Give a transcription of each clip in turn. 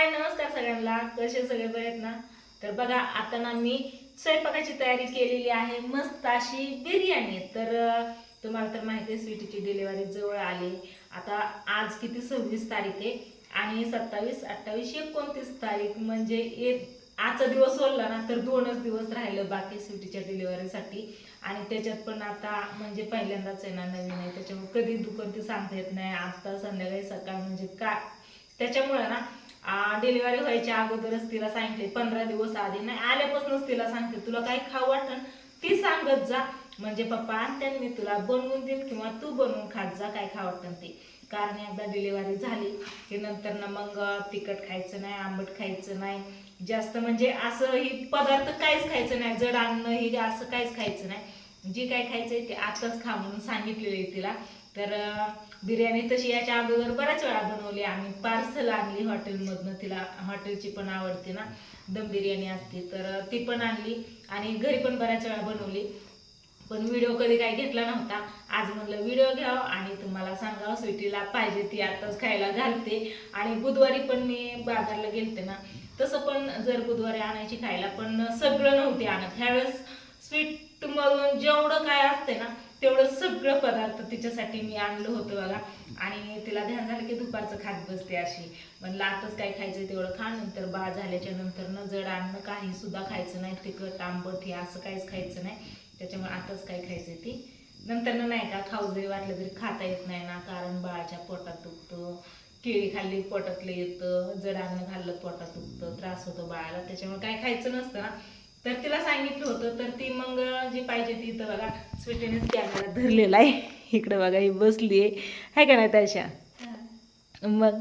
हाय नमस्कार सगळ्यांना, कसे सगळे बरे आहेत ना? तर बघा आता ना मी स्वयंपाकाची तयारी केलेली आहे, मस्त अशी बिर्याणी. तर तुम्हाला तर माहिती आहे स्वीटीची डिलिव्हरी जवळ आली. आता आज किती 26 तारीख आहे आणि 27, 28, 29 तारीख म्हणजे आजचा दिवस सोडला ना तर 2च दिवस राहिलं बाकी स्वीटीच्या डिलिव्हरीसाठी. आणि त्याच्यात पण आता म्हणजे पहिल्यांदाच आहे ना, नवीन आहे त्याच्यामुळे कधी दुखन ते सांगता येत नाही. आता संध्याकाळी सकाळ म्हणजे काय त्याच्यामुळे ना डिलिव्हरी व्हायच्या अगोदरच तिला सांगितले, 15 दिवस आधी नाही आल्यापासूनच तिला सांगते तुला काही खाऊ वाटण ती सांगत जा, म्हणजे पप्पा आणते मी तुला बनवून देईन किंवा तू बनवून खात जा काय खाऊ वाटण ते. कारण एकदा डिलिव्हरी झाली की नंतर ना मग तिखट खायचं नाही, आंबट खायचं नाही, जास्त म्हणजे असं ही पदार्थ काहीच खायचं नाही, जड अन्न हे असं काहीच खायचं नाही. जे काय खायचंय ते आताच खा म्हणून सांगितलेलं आहे तिला. तर बिर्याणी तशी याच्या अगोदर बऱ्याच वेळा बनवली आम्ही, पार्सल आणली हॉटेलमधनं, तिला हॉटेलची पण आवडते ना, दम बिर्याणी असते तर ती पण आणली आणि घरी पण बऱ्याच वेळा बनवली. पण व्हिडिओ कधी काही घेतला नव्हता. आज म्हणलं व्हिडिओ घ्यावं आणि तुम्हाला सांगावं स्वीटीला पाहिजे ती आताच खायला घालते. आणि बुधवारी पण मी बाजारला गेलते ना, तसं पण जर बुधवारी आणायची खायला पण सगळं नव्हते आणत. ह्यावेळेस स्वीट मधून जेवढं काय असते ना तेवढं सगळं पदार्थ तिच्यासाठी मी आणलं होतं बघा. आणि तिला ध्यान झालं की दुपारचं खात बसते अशी. म्हणलं आताच काय खायचं तेवढं खा, नंतर बाळ झाल्याच्या नंतर न जड अन्न काही सुद्धा खायचं नाही, तिखट आंबट हे असं काहीच खायचं नाही. त्याच्यामुळे आताच काय खायचं ती नंतर नाही का खाऊ जरी वाटलं तरी खाता येत नाही ना, कारण बाळाच्या पोटात दुखतं, केळी खाल्ली पोटातलं येतं, जड अन्न खाल्लं पोटात दुखतं, त्रास होतो बाळाला, त्याच्यामुळे काय खायचं नसतं ना. तर तिला सांगितलं होतं तर ती मग जी पाहिजे ती तर बघा स्वीटीनेच कॅमेरा धरलेला आहे. इकडे बघा ही बसली आहे का नाही त्याच्या. मग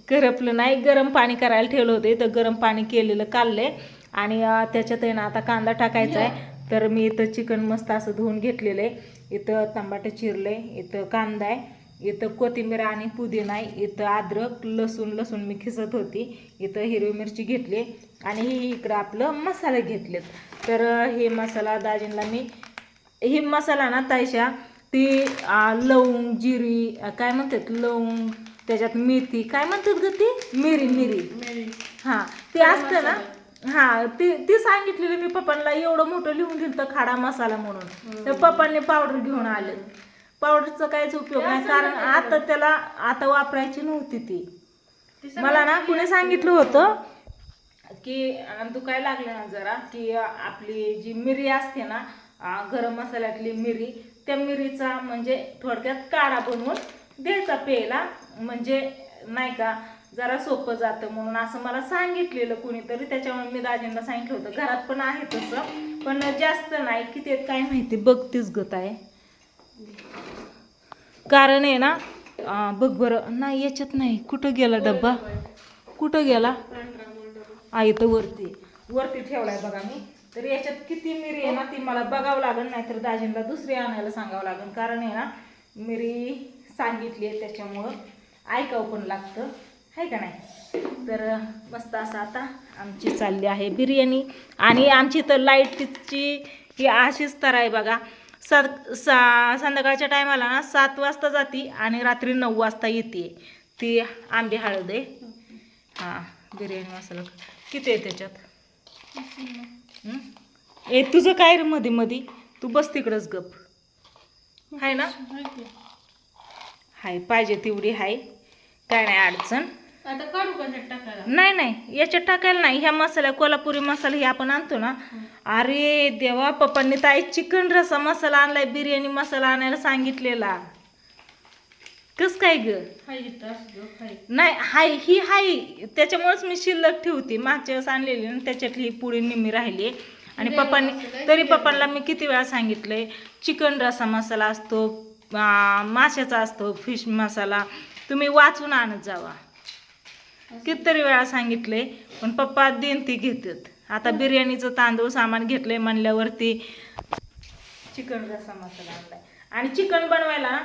करपलं नाही, गरम पाणी करायला ठेवलं होते तर गरम पाणी केलेलं काढले आणि त्याच्यात आहे ना आता कांदा टाकायचा आहे. तर मी इथं चिकन मस्त असं धुवून घेतलेलं आहे, इथं टमाटर चिरले, इथं कांदा आहे, इथं कोथिंबीर आणि पुदिना आहे, इथं अद्रक लसूण मी खिसत होती, इथं हिरवी मिरची घेतली आणि इकडं आपलं मसाले घेतलेत. तर हे मसाला दाजींना मी ही मसाला ना तायशा ती लवंग जिरी काय म्हणतात लवंग, त्याच्यात मेथी काय म्हणतात ग ती मिरी हां ते असतं ना. हां ती सांगितलेली मी पप्पांना, एवढं मोठं लिहून दिलं तर खडा मसाला म्हणून. तर पप्पांनी पावडर घेऊन आले. पावडरचा काहीच उपयोग नाही, कारण आता त्याला आता वापरायची नव्हती ती. मला ना कुणी सांगितलं होतं की दुखायला लागलं ना जरा की आपली जी मिरी असते ना गरम मसाल्यातली मिरी, त्या मिरीचा म्हणजे थोडक्यात काढा बनवून द्यायचा प्यायला, म्हणजे नाही का जरा सोपं जातं म्हणून असं मला सांगितलेलं कुणीतरी. त्याच्यामुळे मी दाजींना सांगितलं होतं. घरात पण आहे तसं पण जास्त नाही, किती काय माहिती बघतीच गत आहे. कारण आहे ना बघ बरं नाही याच्यात नाही, कुठं गेला डब्बा, कुठं गेला आई तर वरती ठेवलाय बघा मी. तर याच्यात किती मिरी आहे ना ती मला बघावं लागेल, नाहीतर दाजींना दुसरी आणायला सांगावं लागेल. कारण आहे ना मिरी सांगितली आहे त्याच्यामुळं ऐकावं पण लागतं आहे का नाही. तर मस्त असं आता आमची चालली आहे बिर्याणी. आणि आमची तर लाईटची ही अशीच तर आहे बघा, संध्याकाळच्या टायमाला ना 7 वाजता जाती आणि रात्री 9 वाजता येते. ती आंबे हळद आहे. हां बिर्याणी मसाला किती आहे त्याच्यात. तुझं काय रे मध्ये तू बस तिकडंच गप हाय ना. हाय पाहिजे तेवढी हाय, काय नाही अडचण. आता काढू का टाकायला? नाही याच्यात टाकायला नाही. ह्या मसाला कोल्हापुरी मसाला हे आपण आणतो ना. अरे देवा पप्पांनी ताई चिकन रसा मसाला आणलाय, बिर्याणी मसाला आणायला सांगितलेला. कस काय ग. नाही हाय ही हाय, त्याच्यामुळेच मी शिल्लक ठेवते. मागच्या वेळेस आणलेली ना त्याच्यातली ही पुढे निम्मी राहिली. आणि पप्पांनी तरी पप्पांना मी किती वेळा सांगितलंय चिकन रसा मसाला असतो, माशाचा असतो फिश मसाला, तुम्ही वाचून आणत जावा. कितीतरी वेळा सांगितले पण पप्पा देन ती घेतात. आता बिर्याणीचं तांदूळ सामान घेतलंय म्हणल्यावरती चिकन रसा मसाला आणलाय. आणि चिकन बनवायला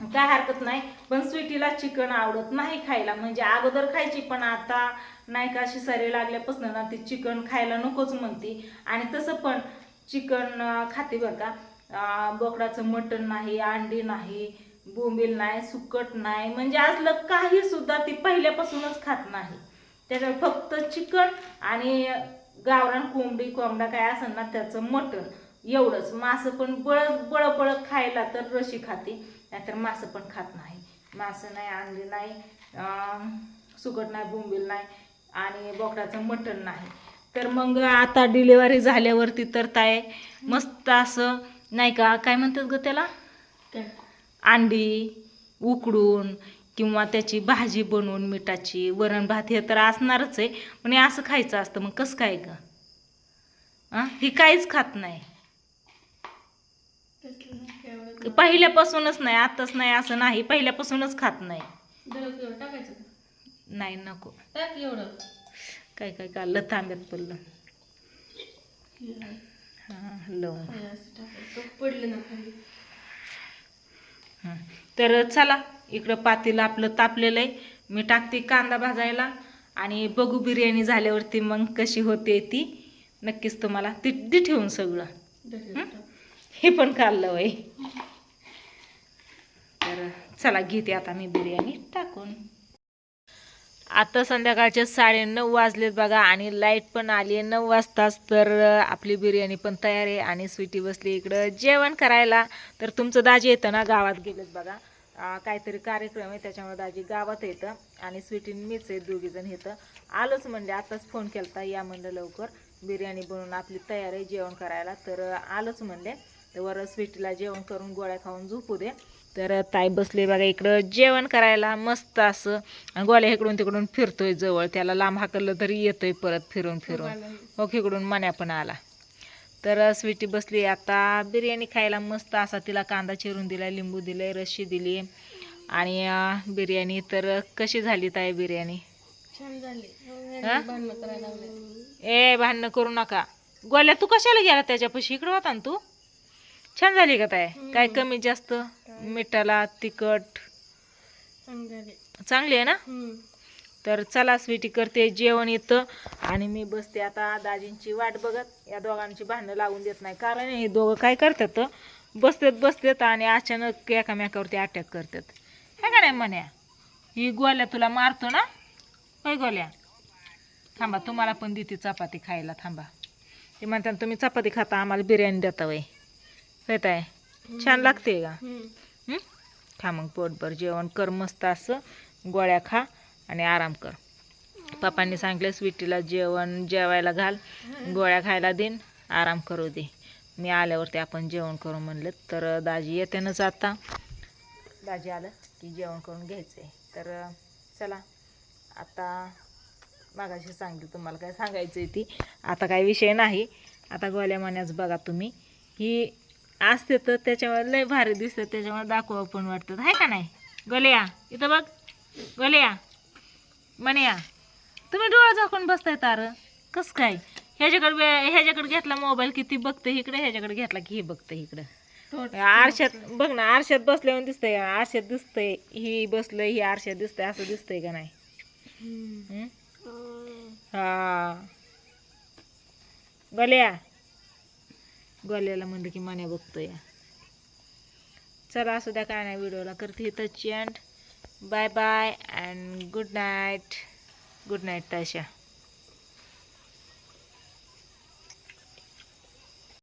काय हरकत नाही, पण स्वीटीला चिकन आवडत नाही खायला. म्हणजे अगोदर खायची पण आता नाही का अशी सरी लागल्यापासून ना ती चिकन खायला नकोच म्हणते. आणि तसं पण चिकन खाते बरं का, बोकडाचं मटण नाही, अंडी नाही, बोंबील नाही, सुकट नाही, म्हणजे असलं काही सुद्धा ती पहिल्यापासूनच खात नाही. त्याच्यावर फक्त चिकन आणि गावरान कोंबडा काय असेल ना त्याचं मटण एवढंच. मासं पण बळबळ खायला तर रशी खाते, नाहीतर मासं पण खात नाही. मासं नाही, अंडी नाही, सुकट नाही, बोंबील नाही आणि बोकडाचं मटण नाही. तर मग आता डिलिव्हरी झाल्यावरती तर ताय मस्त असं नाही का, काय म्हणतात ग त्याला, अंडी उकडून किंवा त्याची भाजी बनवून मिठाची, वरण भात हे तर असणारच आहे, पण हे असं खायचं असतं. मग कसं काय ग? ही काहीच खात नाही पहिल्यापासूनच, नाही आताच नाही असं नाही, पहिल्यापासूनच खात नाही. टाकायचं नाही नको, टाक एवढं. काय काय काढलं तांब्यात पडलं. हां लवंग. पडलं ना खाली. तर चला, इकडं पातेलं आपलं तापलेलं आहे. मी टाकते कांदा भाजायला आणि बघू बिर्याणी झाल्यावरती मग कशी होते ती. नक्कीच तुम्हाला ती ठेवून सगळं हे पण खाल्लं वय. तर चला घेते आता मी बिर्याणी टाकून. आता संध्याकाळचे 9:30 वाजलेत बघा आणि लाईट पण आली आहे 9 वाजताच. तर आपली बिर्याणी पण तयार आहे आणि स्वीटी बसली इकडं जेवण करायला. तर तुमचं दाजी येतं ना, गावात गेलेत बघा, काहीतरी कार्यक्रम आहे त्याच्यामुळे दाजी गावात येतं आणि स्वीटी मीच आहे, दोघीजण येतं. आलोच म्हणले, आताच फोन केला या म्हणलं लवकर बिर्याणी बनवून आपली तयार आहे जेवण करायला. तर आलोच म्हणले. तर वर स्वीटीला जेवण करून गोळ्या खाऊन झोपू दे. तर ताई बसले बघा इकडं जेवण करायला मस्त असं. आणि गोळ्या इकडून तिकडून फिरतोय जवळ, त्याला लांब हाकललं तरी येतोय परत फिरून फिरून. हो इकडून मन्या पण आला. तर स्वीटी बसली आता बिर्याणी खायला मस्त असा. तिला कांदा चिरून दिला, लिंबू दिले, रशी दिली आणि बिर्याणी. तर कशी झाली ताई बिर्याणी? छान झाली. भांडणं करू नका. गोल्या तू कशाला गेला त्याच्यापाशी? इकडं होता ना तू. छान झाली का ताई? काय कमी जास्त मिठाला, तिखट चांगली आहे ना? तर चला स्वीटी करते जेवण येतं आणि मी बसते आता दाजींची वाट बघत. या दोघांची भांडणं लागून देत नाही, कारण हे दोघं काय करतात, बसतात आणि अचानक एकामेकावरती अटॅक करतात. हे का नाही म्हण्या? ही गोल्या तुला मारतो ना. होय गोल्या? थांबा, तुम्हाला पण देते चपाती खायला. थांबा, ते म्हणतात तुम्ही चपाती खाता आम्हाला बिर्याणी देता वय. होत आहे, छान लागते का? खा मग पोटभर जेवण कर मस्त असं. गोळ्या खा आणि आराम कर. पप्पांनी सांगितलं स्वीटीला जेवायला घाल, गोळ्या खायला देईन, आराम करू दे. मी आल्यावरती आपण जेवण करू म्हणलं. तर दाजी येतेनच आता. दाजी आलं की जेवण करून घ्यायचं आहे. तर चला, आता मागाशी सांगितलं तुम्हाला काय सांगायचं आहे ती, आता काय विषय नाही. आता गोळ्या मण्याच बघा तुम्ही, ही असते तर त्याच्यामुळे लय भारी दिसतं, त्याच्यामुळे दाखवा पण वाटतं. आहे का नाही गोल्या? इथं बघ गोल्या, मन्या, तुम्ही डोळा झाकून बसताय तार कस काय? ह्याच्याकडे घेतला मोबाईल की ती बघते इकडे, ह्याच्याकडे घेतला की ही बघते इकडं. आरशात बघ ना, आरशात बसल्यावर दिसतंय, आरशात दिसतंय ही बसलंय, ही आरशात दिसतंय, असं दिसतंय का नाही? हा गोल्याला म्हणलं की मन्या बघतोय. चला असू द्या, काय नाही, व्हिडिओला करते इथं end. Bye bye and good night. Good night Taisha.